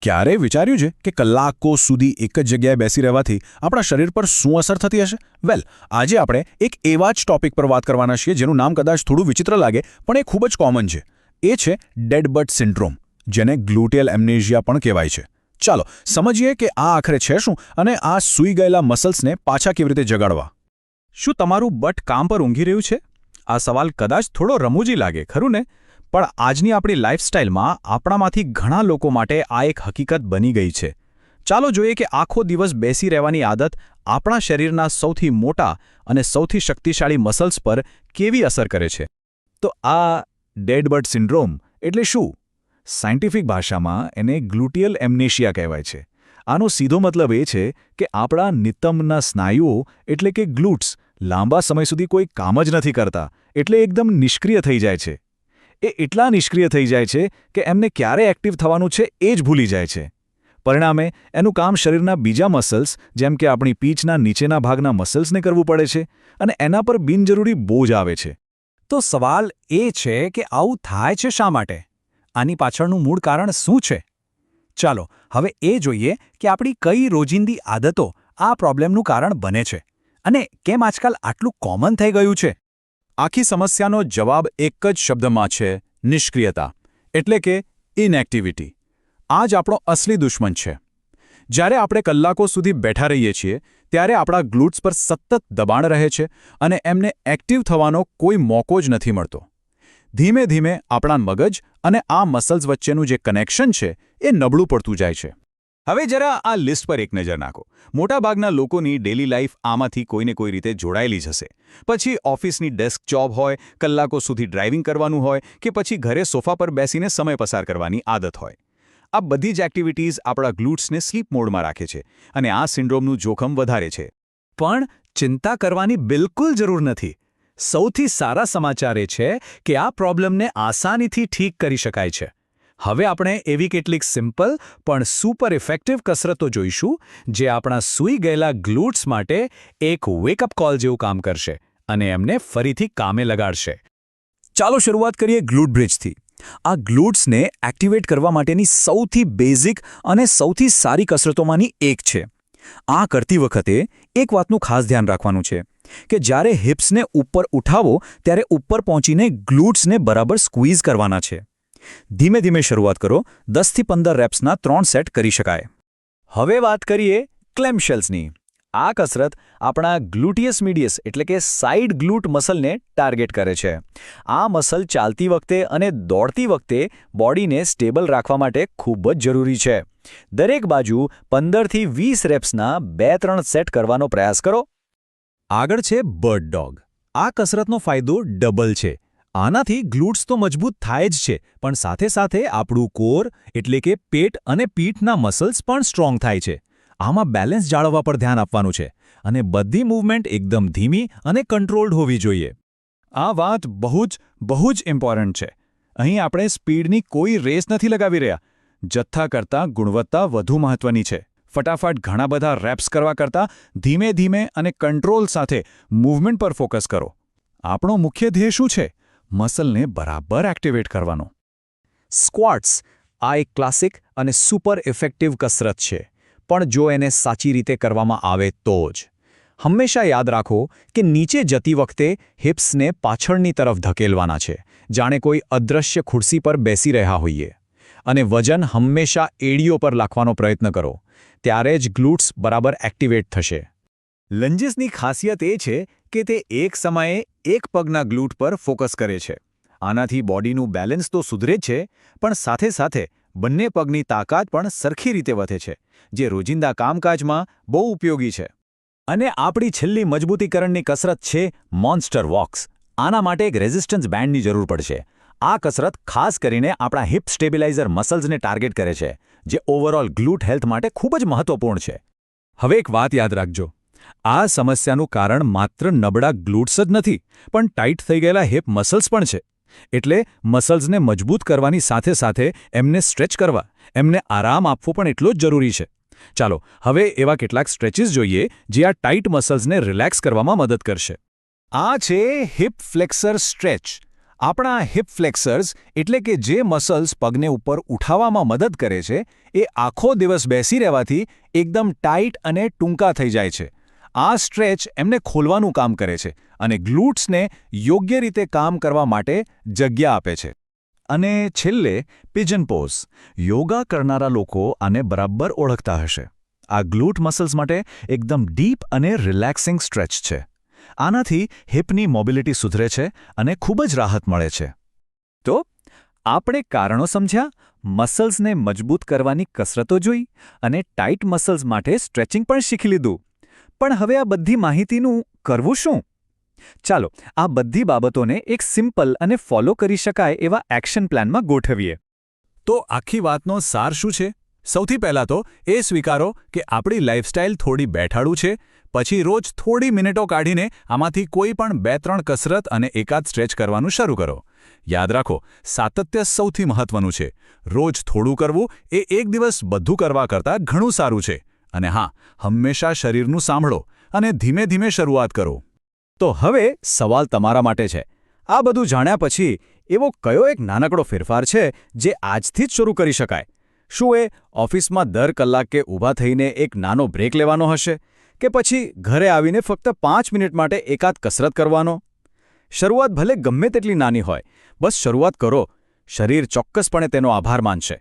ક્યારેય વિચાર્યું છે કે કલાકો સુધી એક જ જગ્યાએ બેસી રહેવાથી આપણા શરીર પર શું અસર થતી હશે? વેલ, આજે આપણે એક એવા જ ટોપિક પર વાત કરવાના છીએ જેનું નામ કદાચ થોડું વિચિત્ર લાગે પણ એ ખૂબ જ કોમન છે. એ છે ડેડ બટ સિન્ડ્રોમ, જેને ગ્લુટેલ એમ્નેશિયા પણ કહેવાય છે. ચાલો સમજીએ કે આ આખરે છે શું અને આ સૂઈ ગયેલા મસલ્સને પાછા કેવી રીતે જગાડવા. શું તમારું બટ કામ પર ઊંઘી રહ્યું છે? આ સવાલ કદાચ થોડો રમૂજી લાગે, ખરું ને? પણ આજની આપણી લાઇફસ્ટાઇલમાં આપણામાંથી ઘણા લોકો માટે આ એક હકીકત બની ગઈ છે. ચાલો જોઈએ કે આખો દિવસ બેસી રહેવાની આદત આપણા શરીરના સૌથી મોટા અને સૌથી શક્તિશાળી મસલ્સ પર કેવી અસર કરે છે. તો આ ડેડ બટ સિન્ડ્રોમ એટલે શું? સાયન્ટિફિક ભાષામાં એને ગ્લુટિયલ એમ્નેશિયા કહેવાય છે. આનો સીધો મતલબ એ છે કે આપણા નિતંબના સ્નાયુઓ એટલે કે ગ્લુટ્સ લાંબા સમય સુધી કોઈ કામ જ નથી કરતા, એટલે એકદમ નિષ્ક્રિય થઈ જાય છે. એ એટલા નિષ્ક્રિય થઈ જાય છે કે એમને ક્યારે એક્ટિવ થવાનું છે એ જ ભૂલી જાય છે. પરિણામે એનું કામ શરીરના બીજા મસલ્સ જેમ કે આપણી પીઠના નીચેના ભાગના મસલ્સને કરવું પડે છે અને એના પર બિનજરૂરી બોજ આવે છે. તો સવાલ એ છે કે આવું થાય છે શા માટે? આની પાછળનું મૂળ કારણ શું છે? ચાલો હવે એ જોઈએ કે આપણી કઈ રોજિંદી આદતો આ પ્રોબ્લેમનું કારણ બને છે અને કેમ આજકાલ આટલું કોમન થઈ ગયું છે. આખી સમસ્યાનો જવાબ એક જ શબ્દમાં છે: નિષ્ક્રિયતા, એટલે કે ઇનએક્ટિવિટી. આ જ આપણો અસલી દુશ્મન છે. જ્યારે આપણે કલાકો સુધી બેઠા રહીએ છીએ ત્યારે આપણા ગ્લુટ્સ પર સતત દબાણ રહે છે અને એમને એક્ટિવ થવાનો કોઈ મોકો જ નથી મળતો. ધીમે ધીમે આપણા મગજ અને આ મસલ્સ વચ્ચેનું જે કનેક્શન છે એ નબળું પડતું જાય છે. હવે જરા આ લિસ્ટ પર એક નજર નાખો. મોટાભાગના લોકોની ડેલી લાઈફ આમાંથી કોઈને કોઈ રીતે જોડાયેલી જ હશે. પછી ઓફિસની ડેસ્ક જોબ હોય, કલાકો સુધી ડ્રાઇવિંગ કરવાનું હોય કે પછી ઘરે સોફા પર બેસીને સમય પસાર કરવાની આદત હોય. આ બધી જ એક્ટિવિટીઝ આપણા ગ્લુટ્સને સ્લીપ મોડમાં રાખે છે અને આ સિન્ડ્રોમનું જોખમ વધારે છે. પણ ચિંતા કરવાની બિલકુલ જરૂર નથી. સૌથી સારા સમાચાર એ છે કે આ પ્રોબ્લેમને આસાનીથી ઠીક કરી શકાય છે. હવે આપણે એવી કેટલીક સિમ્પલ પણ સુપર ઇફેક્ટિવ કસરતો જોઈશું જે આપણા સૂઈ ગયેલા ગ્લુટ્સ માટે એક વેકઅપ કોલ જેવું કામ કરશે અને એમને ફરીથી કામે લગાડશે. ચાલો શરૂઆત કરીએ ગ્લુટ બ્રિજથી. આ ગ્લુટ્સને એક્ટિવેટ કરવા માટેની સૌથી બેઝિક અને સૌથી સારી કસરતોમાંની એક છે. આ કરતી વખતે એક વાતનું ખાસ ધ્યાન રાખવાનું છે કે જ્યારે હિપ્સને ઉપર ઉઠાવો ત્યારે ઉપર પહોંચીને ગ્લુટ્સને બરાબર સ્ક્વીઝ કરવાના છે. ધીમે ધીમે શરૂઆત કરો. 10થી 15 રેપ્સના 3 સેટ કરી શકાય. હવે વાત કરીએ ક્લેમશેલ્સની. આ કસરત આપણા ગ્લુટિયસ મીડિયસ એટલે કે સાઇડ ગ્લુટ મસલને ટાર્ગેટ કરે છે. આ મસલ ચાલતી વખતે અને દોડતી વખતે બોડીને સ્ટેબલ રાખવા માટે ખૂબ જ જરૂરી છે. દરેક બાજુ 15થી 20 રેપ્સના 2-3 સેટ કરવાનો પ્રયાસ કરો. આગળ છે બર્ડ ડોગ. આ કસરતનો ફાયદો ડબલ છે. આનાથી ગ્લુટ્સ તો મજબૂત થાય જ છે, પણ સાથે સાથે આપણું કોર એટલે કે પેટ અને પીઠના મસલ્સ પણ સ્ટ્રોંગ થાય છે. આમાં બેલેન્સ જાળવવા પર ધ્યાન આપવાનું છે અને બધી મૂવમેન્ટ એકદમ ધીમી અને કંટ્રોલ્ડ હોવી જોઈએ. આ વાત બહુ જ ઇમ્પોર્ટન્ટ છે. અહીં આપણે સ્પીડની કોઈ રેસ નથી લગાવી રહ્યા. જથ્થા કરતાં ગુણવત્તા વધુ મહત્વની છે. ફટાફટ ઘણા બધા રેપ્સ કરવા કરતાં ધીમે ધીમે અને કંટ્રોલ સાથે મૂવમેન્ટ પર ફોકસ કરો. આપણો મુખ્ય ધ્યેય શું છે? મસલને બરાબર એક્ટિવેટ કરવાનો. સ્ક્વોટ્સ આ એક ક્લાસિક અને સુપર ઇફેક્ટિવ કસરત છે, પણ જો એને સાચી રીતે કરવામાં આવે તો જ. હંમેશા યાદ રાખો કે નીચે જતી વખતે હિપ્સને પાછળની તરફ ધકેલવાના છે, જાણે કોઈ અદૃશ્ય ખુરશી પર બેસી રહ્યા હોઈએ. અને વજન હંમેશા એડીઓ પર રાખવાનો પ્રયત્ન કરો. ત્યારે જ ગ્લુટ્સ બરાબર એક્ટિવેટ થશે. લંજીસની ખાસિયત એ છે કે તે એક સમયે એક પગના ગ્લુટ પર ફોકસ કરે છે. આનાથી બોડીનું બેલેન્સ તો સુધરે જ છે, પણ સાથે સાથે બંને પગની તાકાત પણ સરખી રીતે વધે છે, જે રોજિંદા કામકાજમાં બહુ ઉપયોગી છે. અને આપણી છેલ્લી મજબૂતીકરણની કસરત છે મોન્સ્ટર વોક્સ. આના માટે એક રેઝિસ્ટન્સ બેન્ડની જરૂર પડશે. આ કસરત ખાસ કરીને આપણા હિપ સ્ટેબિલાઇઝર મસલ્સને ટાર્ગેટ કરે છે, જે ઓવરઓલ ગ્લુટ હેલ્થ માટે ખૂબ જ મહત્વપૂર્ણ છે. હવે એક વાત યાદ રાખજો. આ સમસ્યાનું કારણ માત્ર નબળા ગ્લુટ્સ જ નથી, પણ ટાઈટ થઈ ગયેલા હિપ મસલ્સ પણ છે. એટલે મસલ્સને મજબૂત કરવાની સાથે સાથે એમને સ્ટ્રેચ કરવા, એમને આરામ આપવો પણ એટલો જ જરૂરી છે. ચાલો હવે એવા કેટલાક સ્ટ્રેચિસ જોઈએ જે આ ટાઈટ મસલ્સને રિલેક્સ કરવામાં મદદ કરશે. આ છે હિપ ફ્લેક્સર સ્ટ્રેચ. આપણા હિપ ફ્લેક્સર્સ એટલે કે જે મસલ્સ પગને ઉપર ઉઠાવવામાં મદદ કરે છે એ આખો દિવસ બેસી રહેવાથી એકદમ ટાઈટ અને ટૂંકા થઈ જાય છે. આ સ્ટ્રેચ એમને ખોલવાનું કામ કરે છે અને ગ્લૂટ્સને યોગ્ય રીતે કામ કરવા માટે જગ્યા આપે છે. અને છેલ્લે પિજન પોઝ. યોગા કરનારા લોકો આને બરાબર ઓળખતા હશે. આ ગ્લૂટ મસલ્સ માટે એકદમ ડીપ અને રિલેક્સિંગ સ્ટ્રેચ છે. આનાથી હિપની મોબિલિટી સુધરે છે અને ખૂબ જ રાહત મળે છે. તો આપણે કારણો સમજ્યા, મસલ્સને મજબૂત કરવાની કસરતો જોઈ અને ટાઇટ મસલ્સ માટે સ્ટ્રેચિંગ પણ શીખી લીધું. પણ હવે આ બધી માહિતીનું કરવું શું? ચાલો આ બધી બાબતોને એક સિમ્પલ અને ફોલો કરી શકાય એવા એક્શન પ્લાનમાં ગોઠવીએ. તો આખી વાતનો સાર શું છે? સૌથી પહેલાં તો એ સ્વીકારો કે આપણી લાઇફસ્ટાઇલ થોડી બેઠાડું છે. પછી રોજ થોડી મિનિટો કાઢીને આમાંથી કોઈ પણ 2-3 કસરત અને એકાદ સ્ટ્રેચ કરવાનું શરૂ કરો. યાદ રાખો, સાતત્ય સૌથી મહત્વનું છે. રોજ થોડું કરવું એ એક દિવસ બધું કરવા કરતાં ઘણું સારું છે. અને હા, હંમેશા શરીરનું સાંભળો અને ધીમે ધીમે શરૂઆત કરો. તો હવે સવાલ તમારા માટે છે. આ બધું જાણ્યા પછી એવો કયો એક નાનકડો ફેરફાર છે જે આજથી જ શરૂ કરી શકાય? શું એ ઓફિસમાં દર કલાકે ઊભા થઈને એક નાનો બ્રેક લેવાનો હશે? કે પછી ઘરે આવીને ફક્ત 5 મિનિટ માટે એકાદ કસરત કરવાનો? શરૂઆત ભલે ગમે તેટલી નાની હોય, બસ શરૂઆત કરો. શરીર ચોક્કસપણે તેનો આભાર માનશે.